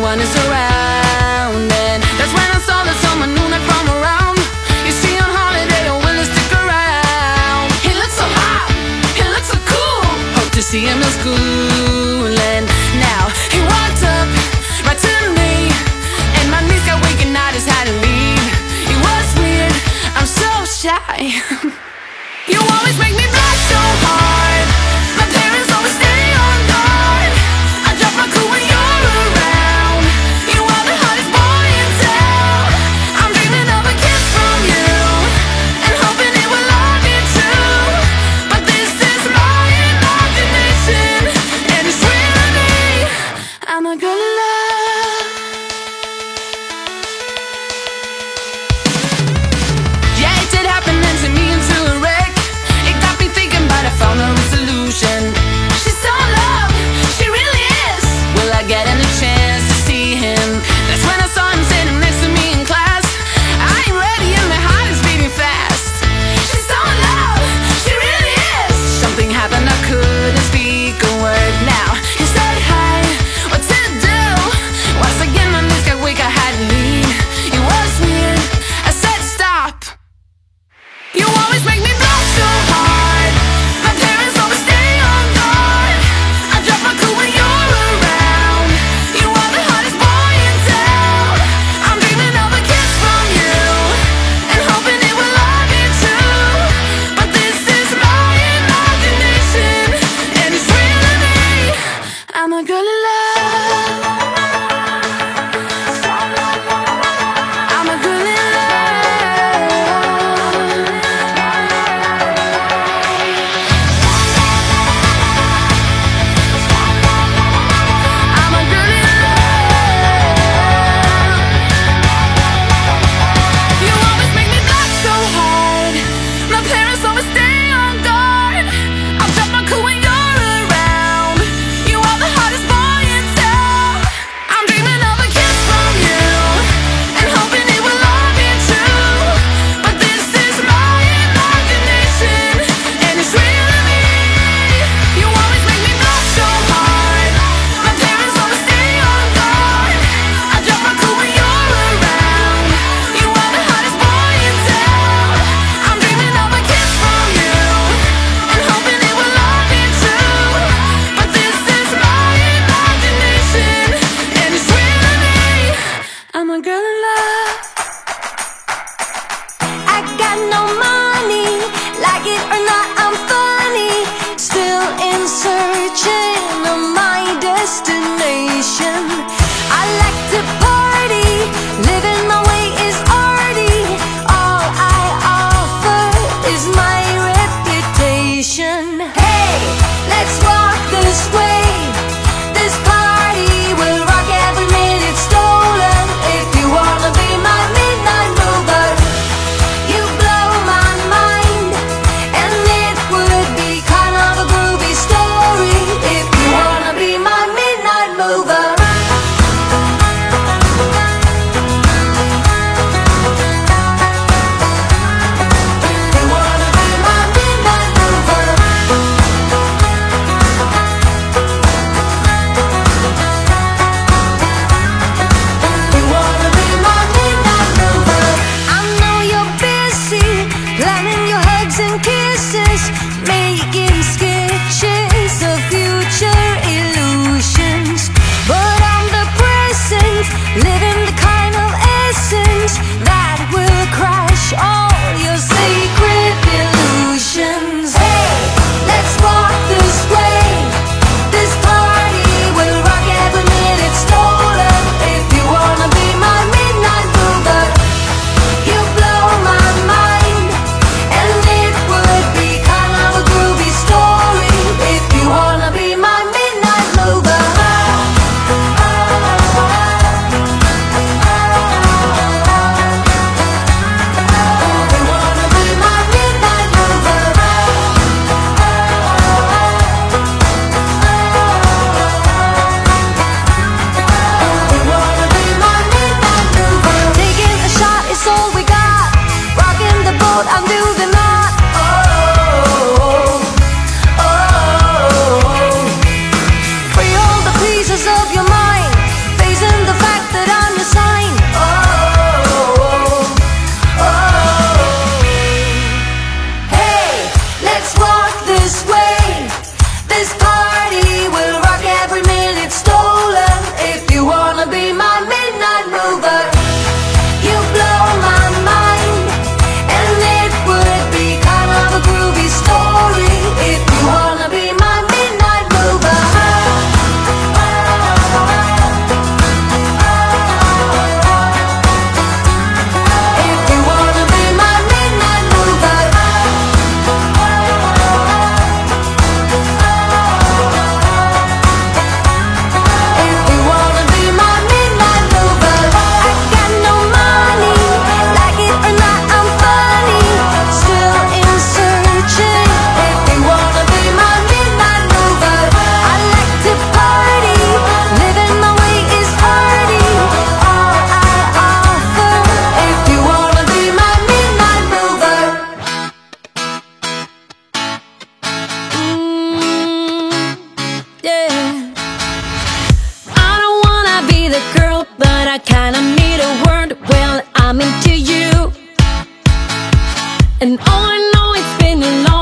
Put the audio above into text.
one is around. And that's when I saw that someone knew that from around. You see on holiday, you're willing to stick around. He looks so hot, he looks so cool. Hope to see him in school. And now he walked up right to me, and my knees got weak and I just had to leave. It was weird, I'm so shy. You always make me blush so hard. My parents always stay on guard. I drop my cool when you're around. You are the hottest boy in town. I'm dreaming of a kiss from you and hoping it will all be true. But this is my imagination, and it's really me. I'm a girl in love. Yeah, it did happen and to me into a wreck. It got me thinking, but I found a solution. She's so in love, she really is. Will I get any chance to see him? That's when I saw him sitting next to me in class. I ain't ready and my heart is beating fast. She's so in love, she really is. Something happened, I couldn't speak a word. Now he said hi, what to do? Once again my knees got weak, I had to leave. It was weird, I said stop. You always make me blush so hard. My parents always stay on guard. I drop my cool when you're around. You are the hottest boy in town. I'm dreaming of a kiss from you and hoping it will all be true. But this is my imagination, and it's really me. I'm a girl in love. I'm a girl in love. I'm a girl in love. You always make me blush so hard. My parents always stay on guard. I'll drop my cool when you're around. You are the hottest boy in town. I'm dreaming of a kiss from you and hoping it will all be true. But this is my imagination, and it's really me. You always make me blush so hard. My parents always stay on guard. I drop my cool when you're around. You are the hottest boy in town. I'm dreaming of a kiss from you and hoping it will all be true. But this is my imagination, and it's really me. I'm a girl in love. I got no money, like it or not, I'm funny. Still in searching of my destination. I like to party, living my way is arty. All I offer is my reputation. Hey, let's walk this way. This party will rock every minute stolen. If you wanna be my midnight mover, you blow my mind, and it would be kind of a groovy story. If you wanna be my midnight mover. be the girl, but I kinda need a word. Well, I'm into you, and oh, I know it's been a long